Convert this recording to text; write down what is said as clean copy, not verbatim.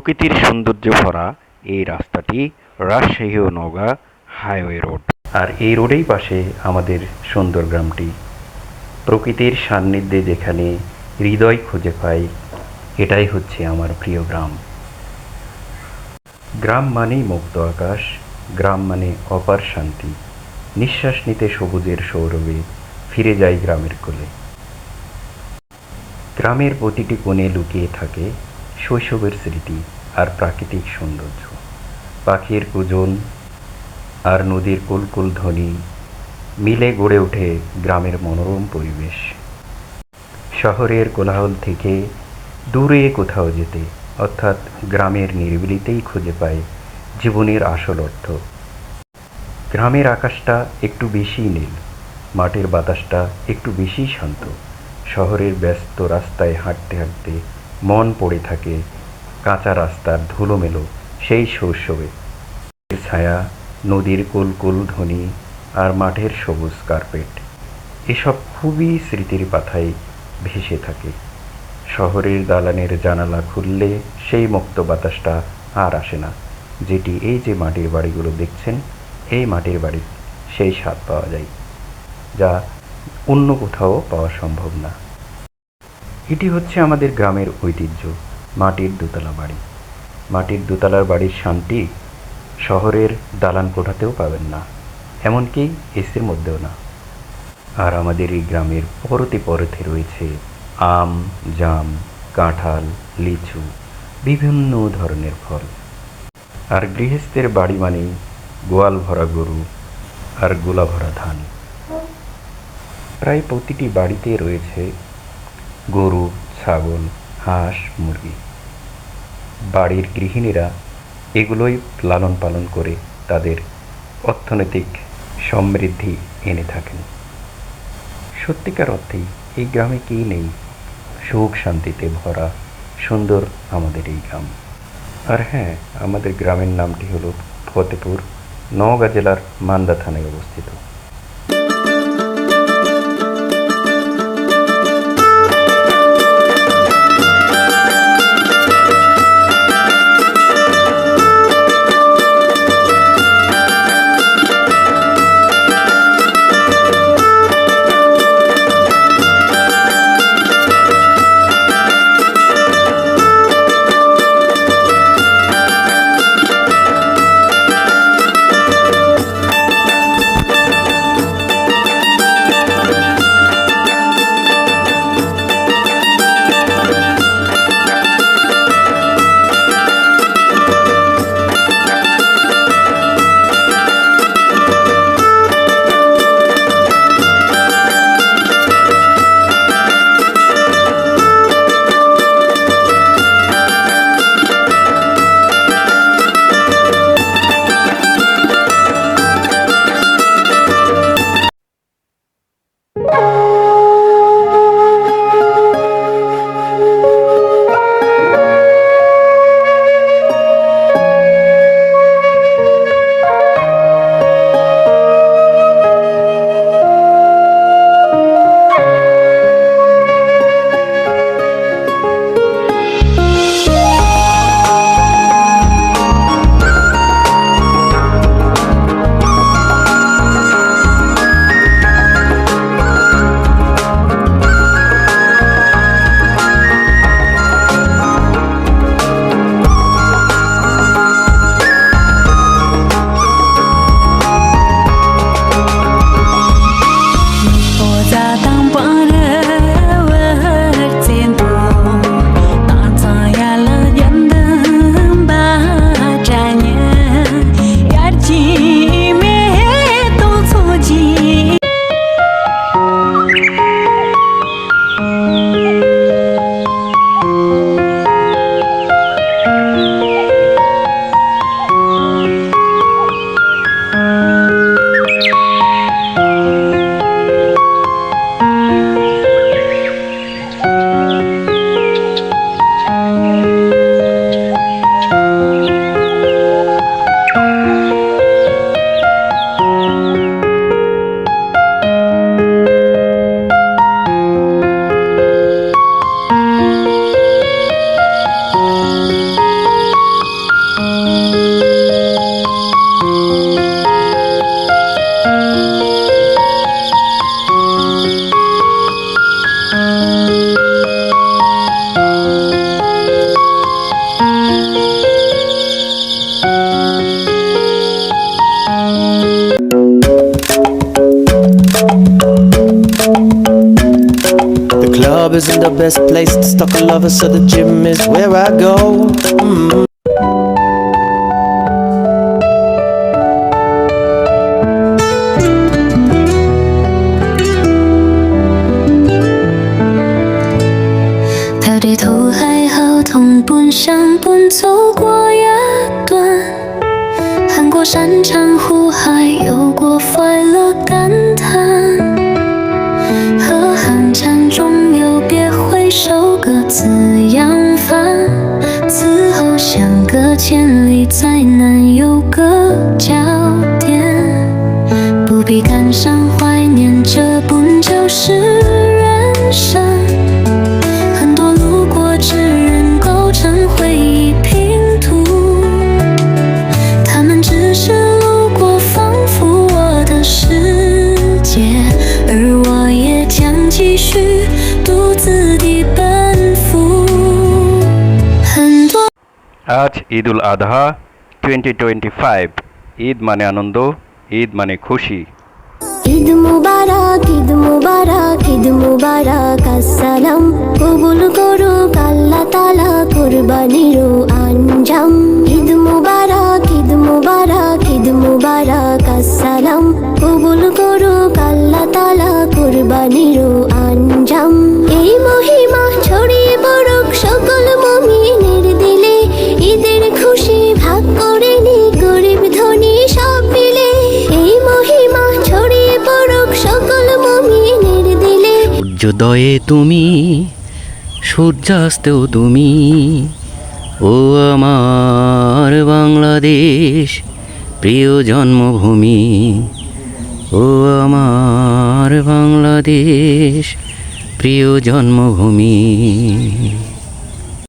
প্রকৃতির সৌন্দর্যে ভরা এই রাস্তাটি রাজশাহী ও নওগাঁ হাইওয়ে রোড। আর এই রোডেই পাশে আমাদের সুন্দর গ্রামটি। প্রকৃতির সান্নিধ্যে যেখানে হৃদয় খুঁজে পাই, এটাই হচ্ছে আমার প্রিয় গ্রাম। গ্রাম মানেই মুক্ত আকাশ, গ্রাম মানে অপার শান্তি। নিঃশ্বাস নিতে সবুজের সৌরভে ফিরে যাই গ্রামের কোলে। গ্রামের প্রতিটি কোণে লুকিয়ে থাকে শৈশবের স্মৃতি আর প্রাকৃতিক সৌন্দর্য। পাখির কুজন আর নদীর কুলকুল ধ্বনি মিলে গড়ে ওঠে গ্রামের মনোরম পরিবেশ। শহরের কোলাহল থেকে দূরে কোথাও যেতে, অর্থাৎ গ্রামের নিরিবিলিতেই খুঁজে পাই জীবনের আসল অর্থ। গ্রামের আকাশটা একটু বেশিই নীল, মাটির বাতাসটা একটু বেশিই শান্ত। শহরের ব্যস্ত রাস্তায় হাঁটতে হাঁটতে মন পড়ে থাকে কাঁচা রাস্তার ধুলোমেলো সেই শৈশবে। ছায়া, নদীর কুলকুল ধ্বনি আর মাঠের সবুজ কার্পেট, এসব খুবই স্মৃতির পাথায় ভেসে থাকে। শহরের দালানের জানালা খুললে সেই মুক্ত বাতাসটা আর আসে না, যেটি এই যে মাটির বাড়িগুলো দেখছেন, এই মাটির বাড়ির সেই স্বাদ পাওয়া যায়, যা অন্য কোথাও পাওয়া সম্ভব না। এটি হচ্ছে আমাদের গ্রামের ঐতিহ্য, মাটির দোতলা বাড়ি। মাটির দোতলার বাড়ির শান্তি শহরের দালান কোঠাতেও পাবেন না, এমনকি এসির মধ্যেও না। আর আমাদের এই গ্রামের পরতে পরতে রয়েছে আম, জাম, কাঁঠাল, লিচু, বিভিন্ন ধরনের ফল। আর গৃহস্থের বাড়ি মানেই গোয়াল ভরা গরু আর গোলা ভরা ধান। প্রায় প্রতিটি বাড়িতে রয়েছে গরু, ছাগল, হাঁস, মুরগি। বাড়ির গৃহিণীরা এগুলোই লালন পালন করে তাদের অর্থনৈতিক সমৃদ্ধি এনে থাকেন। সত্যিকার অর্থেই এই গ্রামে কী নেই, সুখ শান্তিতে ভরা সুন্দর আমাদের এই গ্রাম। আর হ্যাঁ, আমাদের গ্রামের নামটি হলো ফতেপুর, নওগাঁ জেলার মান্দা থানায় অবস্থিত। the best place to stalk a lover, so the gym is where I go.条地图还好，同奔相奔走过夜段，看过山长湖海，有过快乐感叹。和寒蝉中有别回首，各自扬帆。此后相隔千里，再难有个交点。不必感伤怀念，这本就是人生。很多路过之人构成回忆拼图，他们只是路过，仿佛我的世界，而我也将继续独自地奔赴。很多আজ ঈদুল আধা 2025। ঈদ মানে আনন্দ, ঈদ মানে খুশি। ঈদ মুবারক, ঈদ মুবারক, ঈদ মুবারক, আসসালাম। কবুল করুক আল্লাহ তাআলা কুরবানির আঞ্জাম। ঈদ মুবারক, ঈদ মুবারক, ঈদ মুবারক, আসসালাম। কবুল করুক আল্লাহ তাআলা কুরবানির আঞ্জাম। এই মহিমা ছড়িয়ে পড়ুক সকল মুমিনের দিলে, ঈদের খুশি ভাগ করে নি গরিব ধনী সব মিলে। এই মহিমা ছড়িয়ে পড়ুক সকল মুমিনের দিলে। সূর্যোদয়ে তুমি, সূর্যাস্তেও তুমি, ও আমার বাংলাদেশ প্রিয় জন্মভূমি, ও আমার বাংলাদেশ প্রিয় জন্মভূমি।